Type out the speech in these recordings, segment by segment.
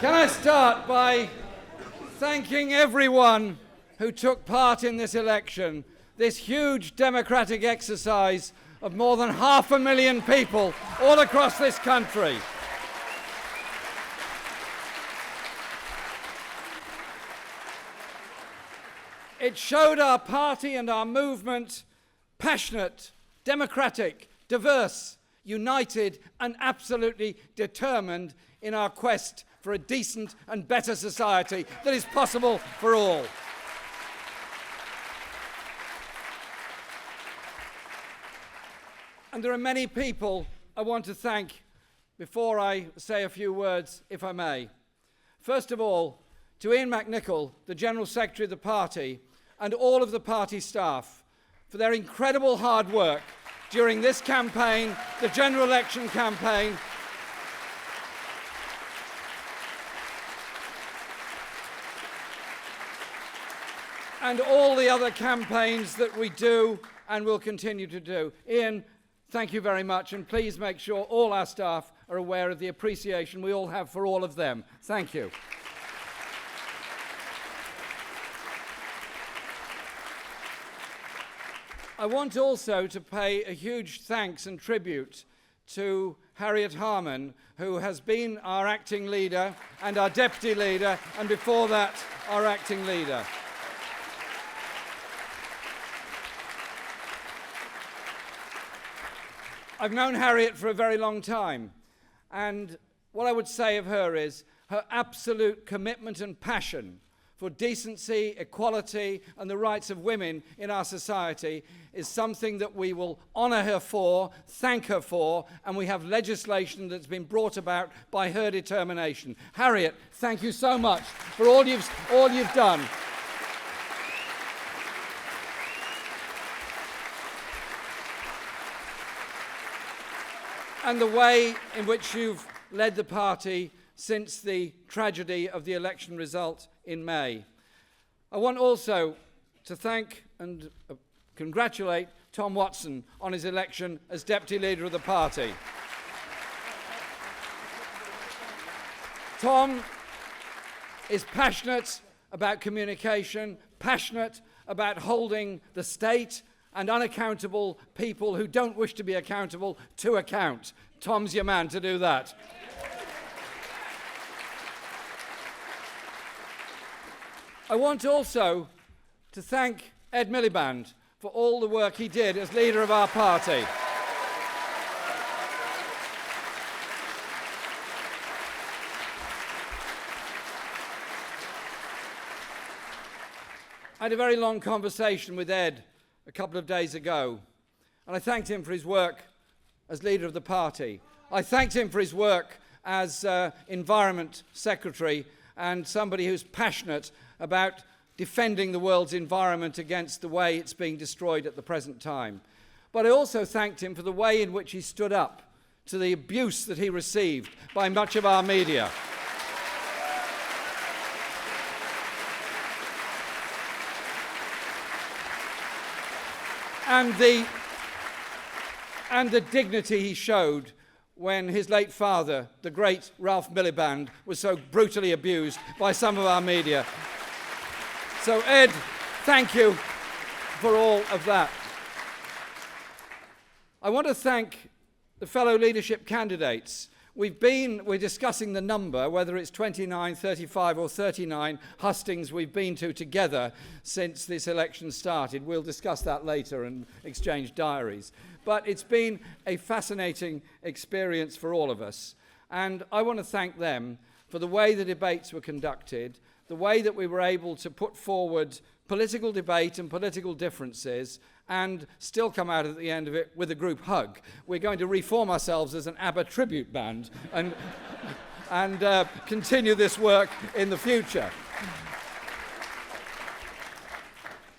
Can I start by thanking everyone who took part in this election, this huge democratic exercise of more than 500,000 people all across this country. It showed our party and our movement passionate, democratic, diverse, united and absolutely determined in our quest for a decent and better society that is possible for all. And there are many people I want to thank before I say a few words, if I may. First of all, to Ian McNicol, the General Secretary of the party, and all of the party staff for their incredible hard work during this campaign, the general election campaign, and all the other campaigns that we do and will continue to do. Ian, thank you very much, and please make sure all our staff are aware of the appreciation we all have for all of them. Thank you. I want also to pay a huge thanks and tribute to Harriet Harman, who has been our acting leader and our deputy leader, and before that, our acting leader. I've known Harriet for a very long time, and what I would say of her is her absolute commitment and passion for decency, equality, and the rights of women in our society is something that we will honour her for, thank her for, and we have legislation that's been brought about by her determination. Harriet, thank you so much for all you've done. And the way in which you've led the party since the tragedy of the election result in May. I want also to thank and congratulate Tom Watson on his election as Deputy Leader of the party. Tom is passionate about communication, passionate about holding the state and unaccountable people who don't wish to be accountable to account. Tom's your man to do that. I want also to thank Ed Miliband for all the work he did as leader of our party. I had a very long conversation with Ed a couple of days ago, and I thanked him for his work as leader of the party. I thanked him for his work as Environment Secretary and somebody who's passionate about defending the world's environment against the way it's being destroyed at the present time. But I also thanked him for the way in which he stood up to the abuse that he received by much of our media. And the dignity he showed when his late father, the great Ralph Miliband, was so brutally abused by some of our media. So Ed, thank you for all of that. I want to thank the fellow leadership candidates. We're discussing the number, whether it's 29, 35 or 39 hustings we've been to together since this election started. We'll discuss that later and exchange diaries. But it's been a fascinating experience for all of us. And I want to thank them for the way the debates were conducted, the way that we were able to put forward political debate and political differences and still come out at the end of it with a group hug. We're going to reform ourselves as an ABBA tribute band and continue this work in the future.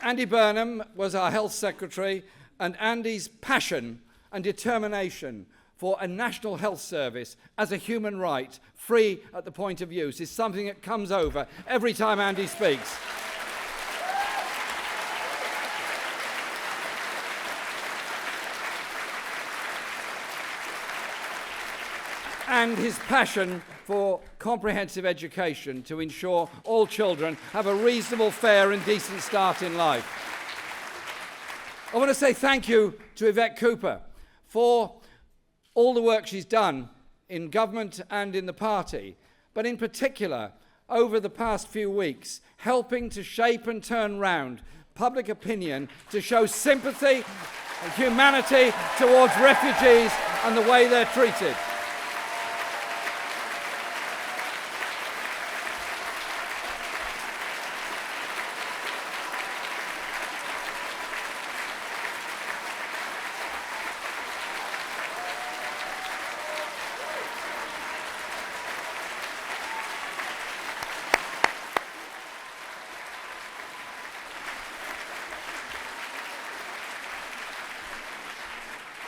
Andy Burnham was our health secretary, and Andy's passion and determination for a national health service as a human right, free at the point of use, is something that comes over every time Andy speaks. and his passion for comprehensive education to ensure all children have a reasonable, fair and decent start in life. I want to say thank you to Yvette Cooper for all the work she's done in government and in the party, but in particular, over the past few weeks, helping to shape and turn round public opinion to show sympathy and humanity towards refugees and the way they're treated.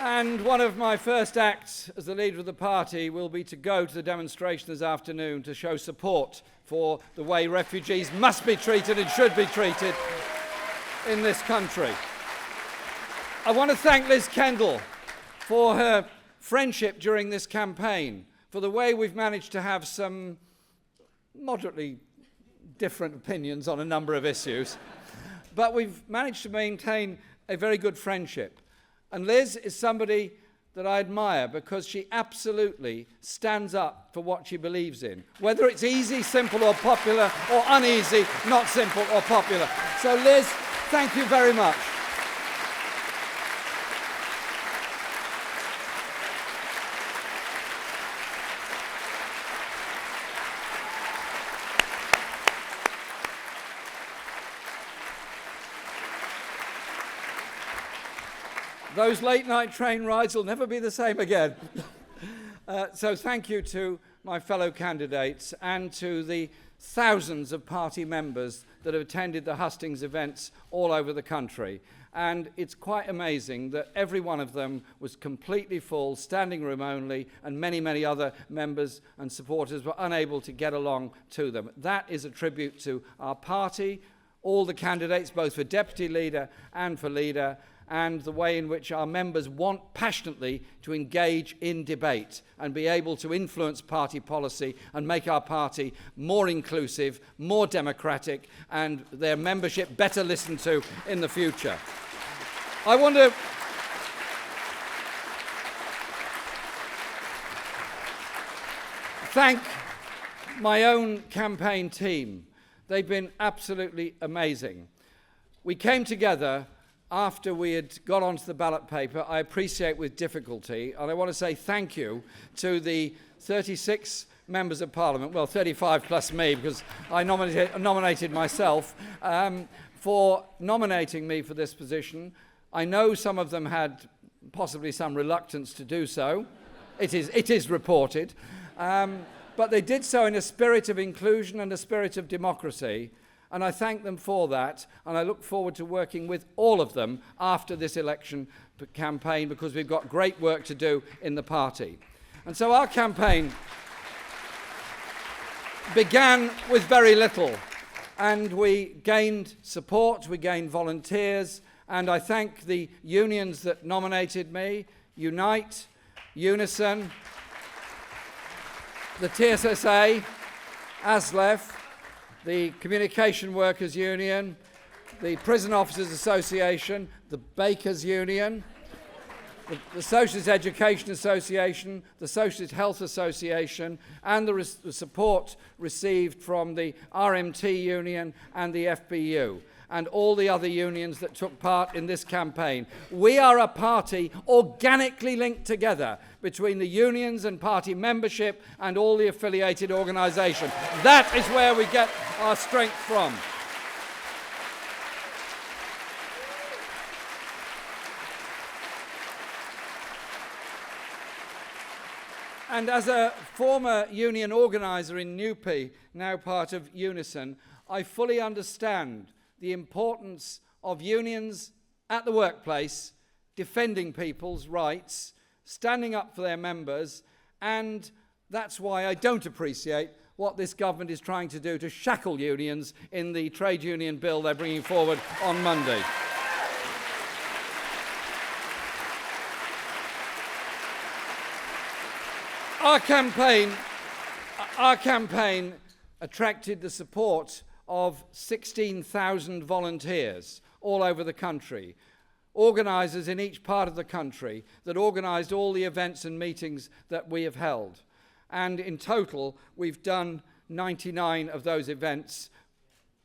And one of my first acts as the leader of the party will be to go to the demonstration this afternoon to show support for the way refugees must be treated and should be treated in this country. I want to thank Liz Kendall for her friendship during this campaign, for the way we've managed to have some moderately different opinions on a number of issues, but we've managed to maintain a very good friendship. And Liz is somebody that I admire because she absolutely stands up for what she believes in, whether it's easy, simple or popular, or uneasy, not simple or popular. So Liz, thank you very much. Those late-night train rides will never be the same again. So thank you to my fellow candidates and to the thousands of party members that have attended the hustings events all over the country. And it's quite amazing that every one of them was completely full, standing room only, and many, many other members and supporters were unable to get along to them. That is a tribute to our party, all the candidates, both for deputy leader and for leader, and the way in which our members want passionately to engage in debate and be able to influence party policy and make our party more inclusive, more democratic, and their membership better listened to in the future. I want to thank my own campaign team. They've been absolutely amazing. We came together after we had got onto the ballot paper, I appreciate with difficulty, and I want to say thank you to the 36 members of Parliament, well 35 plus me because I nominated myself, for nominating me for this position. I know some of them had possibly some reluctance to do so. It is reported. But they did so in a spirit of inclusion and a spirit of democracy. And I thank them for that, and I look forward to working with all of them after this election campaign because we've got great work to do in the party. And so our campaign began with very little, and we gained support, we gained volunteers, and I thank the unions that nominated me, Unite, Unison, the TSSA, ASLEF, the Communication Workers Union, the Prison Officers Association, the Bakers Union, the Socialist Education Association, the Socialist Health Association, and the support received from the RMT Union and the FBU, and all the other unions that took part in this campaign. We are a party organically linked together between the unions and party membership and all the affiliated organisations. That is where we get our strength from. And as a former union organiser in Newpie, now part of Unison, I fully understand the importance of unions at the workplace, defending people's rights, standing up for their members, and that's why I don't appreciate what this government is trying to do to shackle unions in the trade union bill they're bringing forward on Monday. Our campaign attracted the support of 16,000 volunteers all over the country, organisers in each part of the country that organised all the events and meetings that we have held. And in total, we've done 99 of those events.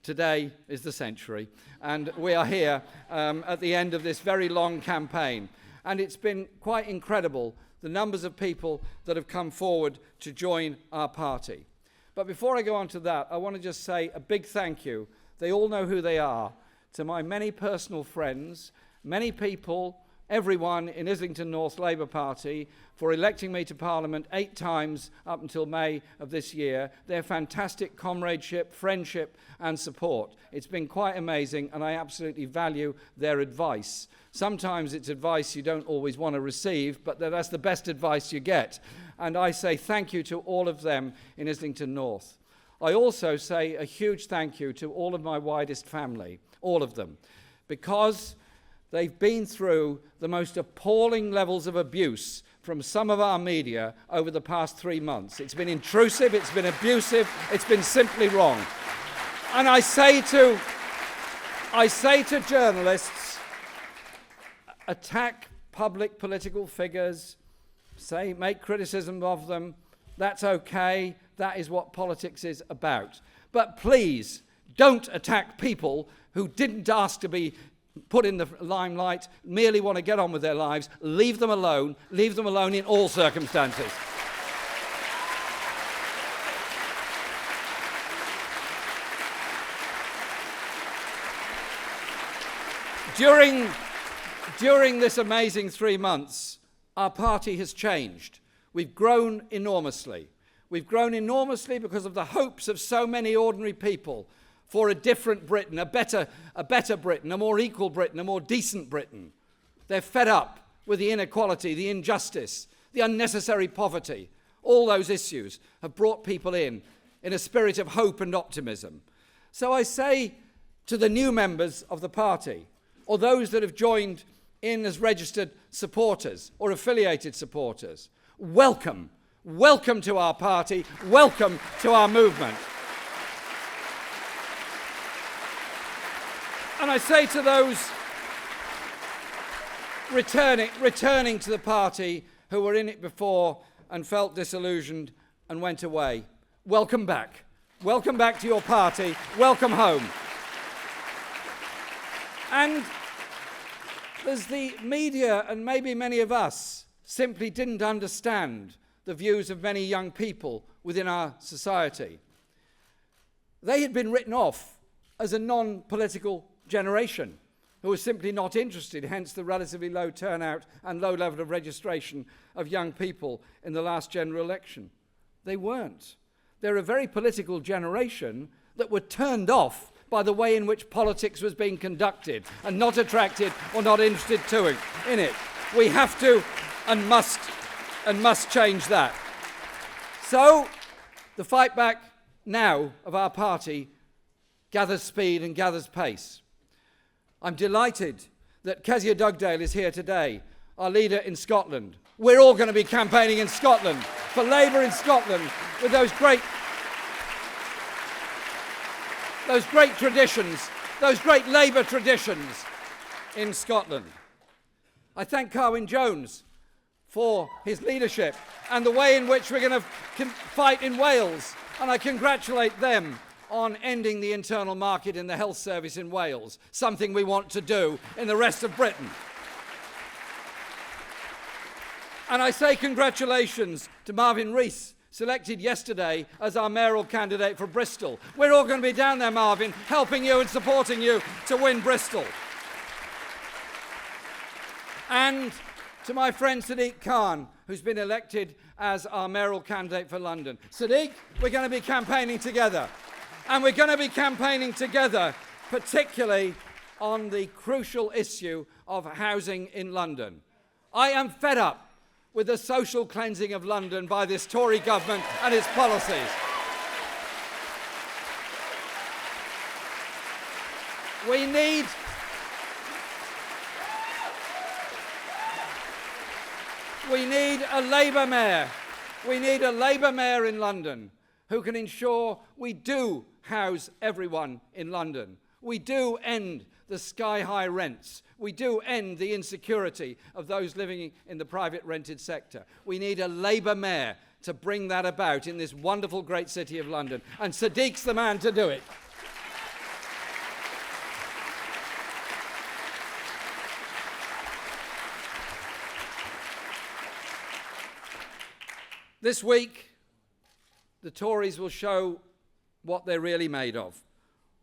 Today is the century, and we are here at the end of this very long campaign. And it's been quite incredible, the numbers of people that have come forward to join our party. But before I go on to that, I want to just say a big thank you, they all know who they are, to my many personal friends, many people, everyone in Islington North Labour Party for electing me to Parliament 8 times up until May of this year. Their fantastic comradeship, friendship and support. It's been quite amazing, and I absolutely value their advice. Sometimes it's advice you don't always want to receive, but that's the best advice you get. And I say thank you to all of them in Islington North. I also say a huge thank you to all of my widest family, all of them, because they've been through the most appalling levels of abuse from some of our media over the past 3 months. It's been intrusive, it's been abusive, it's been simply wrong. And I say to journalists, attack public political figures, make criticism of them, that's okay, that is what politics is about. But please, don't attack people who didn't ask to be put in the limelight, merely want to get on with their lives. Leave them alone in all circumstances. During this amazing 3 months, our party has changed. We've grown enormously. We've grown enormously because of the hopes of so many ordinary people for a different Britain, a better Britain, a more equal Britain, a more decent Britain. They're fed up with the inequality, the injustice, the unnecessary poverty. All those issues have brought people in a spirit of hope and optimism. So I say to the new members of the party, or those that have joined in as registered supporters or affiliated supporters, welcome. Welcome to our party. Welcome to our movement. And I say to those returning to the party who were in it before and felt disillusioned and went away, welcome back. Welcome back to your party. Welcome home. And there's the media, and maybe many of us simply didn't understand the views of many young people within our society. They had been written off as a non-political generation who were simply not interested, hence the relatively low turnout and low level of registration of young people in the last general election. They weren't. They're a very political generation that were turned off by the way in which politics was being conducted and not attracted or not interested in it. We have to and must change that. So the fight back now of our party gathers speed and gathers pace. I'm delighted that Kezia Dugdale is here today, our leader in Scotland. We're all going to be campaigning in Scotland, for Labour in Scotland, with those great traditions, those great Labour traditions in Scotland. I thank Carwyn Jones for his leadership and the way in which we're going to fight in Wales, and I congratulate them on ending the internal market in the health service in Wales, something we want to do in the rest of Britain. And I say congratulations to Marvin Rees, selected yesterday as our mayoral candidate for Bristol. We're all going to be down there, Marvin, helping you and supporting you to win Bristol. And to my friend Sadiq Khan, who's been elected as our mayoral candidate for London. Sadiq, we're going to be campaigning together. And we're going to be campaigning together, particularly on the crucial issue of housing in London. I am fed up with the social cleansing of London by this Tory government and its policies. We need a Labour mayor We need a Labour mayor in London who can ensure we do house everyone in London. We do end the sky-high rents. We do end the insecurity of those living in the private rented sector. We need a Labour mayor to bring that about in this wonderful great city of London. And Sadiq's the man to do it. This week, the Tories will show what they're really made of.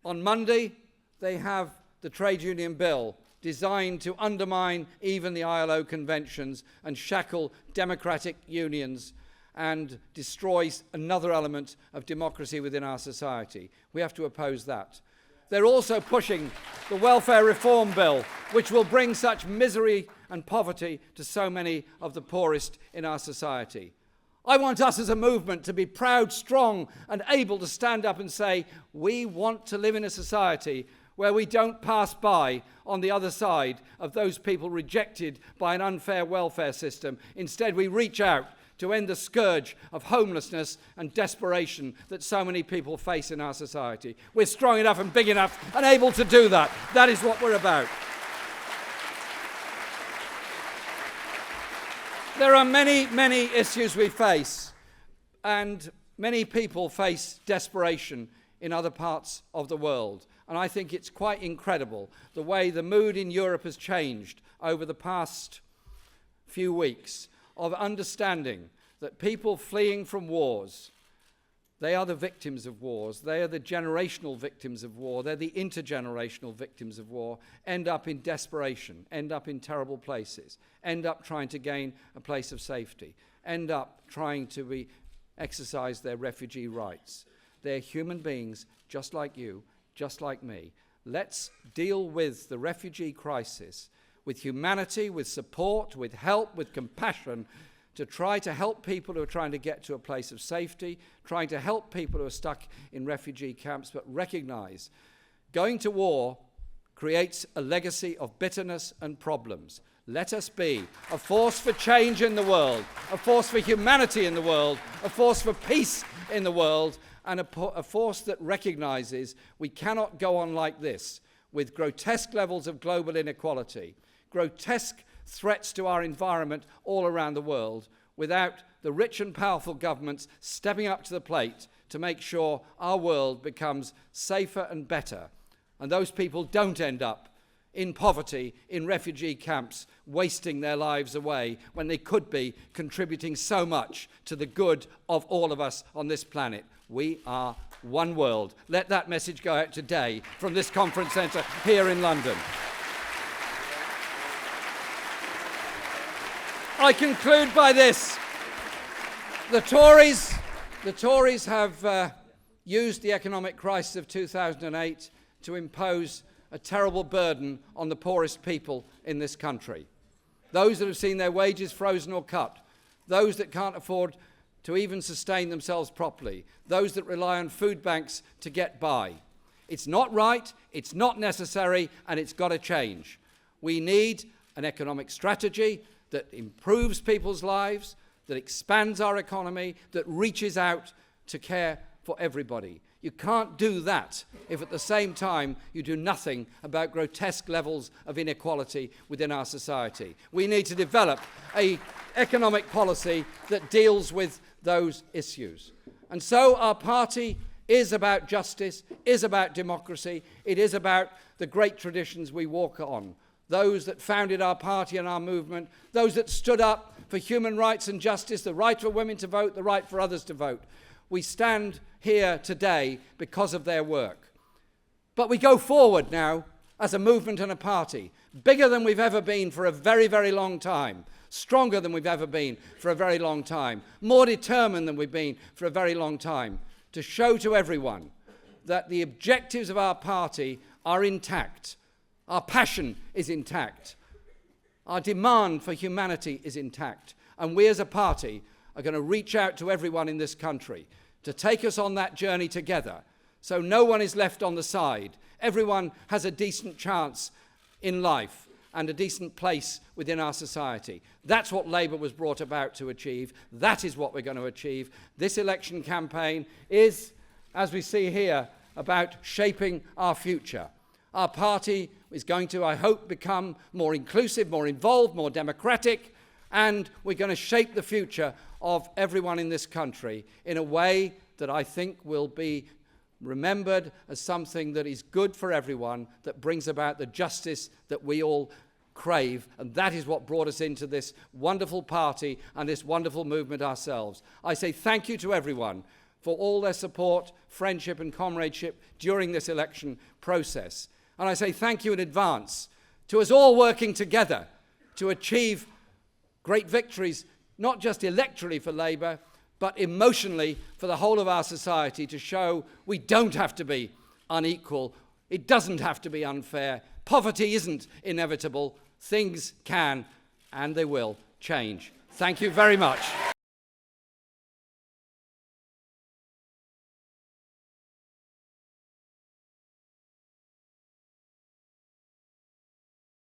On Monday, they have the trade union bill designed to undermine even the ILO conventions and shackle democratic unions and destroy another element of democracy within our society. We have to oppose that. They're also pushing the welfare reform bill, which will bring such misery and poverty to so many of the poorest in our society. I want us as a movement to be proud, strong, and able to stand up and say, we want to live in a society where we don't pass by on the other side of those people rejected by an unfair welfare system. Instead, we reach out to end the scourge of homelessness and desperation that so many people face in our society. We're strong enough and big enough and able to do that. That is what we're about. There are many, many issues we face, and many people face desperation in other parts of the world. And I think it's quite incredible the way the mood in Europe has changed over the past few weeks of understanding that people fleeing from wars, they are the victims of wars, they are the generational victims of war, they're the intergenerational victims of war, end up in desperation, end up in terrible places, end up trying to gain a place of safety, end up trying to exercise their refugee rights. They're human beings just like you, just like me. Let's deal with the refugee crisis with humanity, with support, with help, with compassion, to try to help people who are trying to get to a place of safety, trying to help people who are stuck in refugee camps, but recognize going to war creates a legacy of bitterness and problems. Let us be a force for change in the world, a force for humanity in the world, a force for peace in the world, and a force that recognizes we cannot go on like this with grotesque levels of global inequality, grotesque threats to our environment all around the world, without the rich and powerful governments stepping up to the plate to make sure our world becomes safer and better, and those people don't end up in poverty, in refugee camps, wasting their lives away when they could be contributing so much to the good of all of us on this planet. We are one world. Let that message go out today from this conference centre here in London. I conclude by this. The Tories have used the economic crisis of 2008 to impose a terrible burden on the poorest people in this country. Those that have seen their wages frozen or cut, those that can't afford to even sustain themselves properly, those that rely on food banks to get by. It's not right, it's not necessary, and it's got to change. We need an economic strategy that improves people's lives, that expands our economy, that reaches out to care for everybody. You can't do that if at the same time you do nothing about grotesque levels of inequality within our society. We need to develop an economic policy that deals with those issues. And so our party is about justice, is about democracy, it is about the great traditions we walk on. Those that founded our party and our movement, those that stood up for human rights and justice, the right for women to vote, the right for others to vote. We stand here today because of their work. But we go forward now as a movement and a party, bigger than we've ever been for a very, very long time, stronger than we've ever been for a very long time, more determined than we've been for a very long time, to show to everyone that the objectives of our party are intact. Our passion is intact. Our demand for humanity is intact. And we as a party are going to reach out to everyone in this country to take us on that journey together, so no one is left on the side. Everyone has a decent chance in life. and a decent place within our society. That's what Labour was brought about to achieve. That is what we're going to achieve. This election campaign is, as we see here, about shaping our future. Our party is going to, I hope, become more inclusive, more involved, more democratic, and we're going to shape the future of everyone in this country in a way that I think will be remembered as something that is good for everyone, that brings about the justice that we all crave, and that is what brought us into this wonderful party and this wonderful movement ourselves. I say thank you to everyone for all their support, friendship and comradeship during this election process. And I say thank you in advance to us all working together to achieve great victories, not just electorally for Labour, but emotionally for the whole of our society, to show we don't have to be unequal, it doesn't have to be unfair, poverty isn't inevitable, things can and they will change. Thank you very much.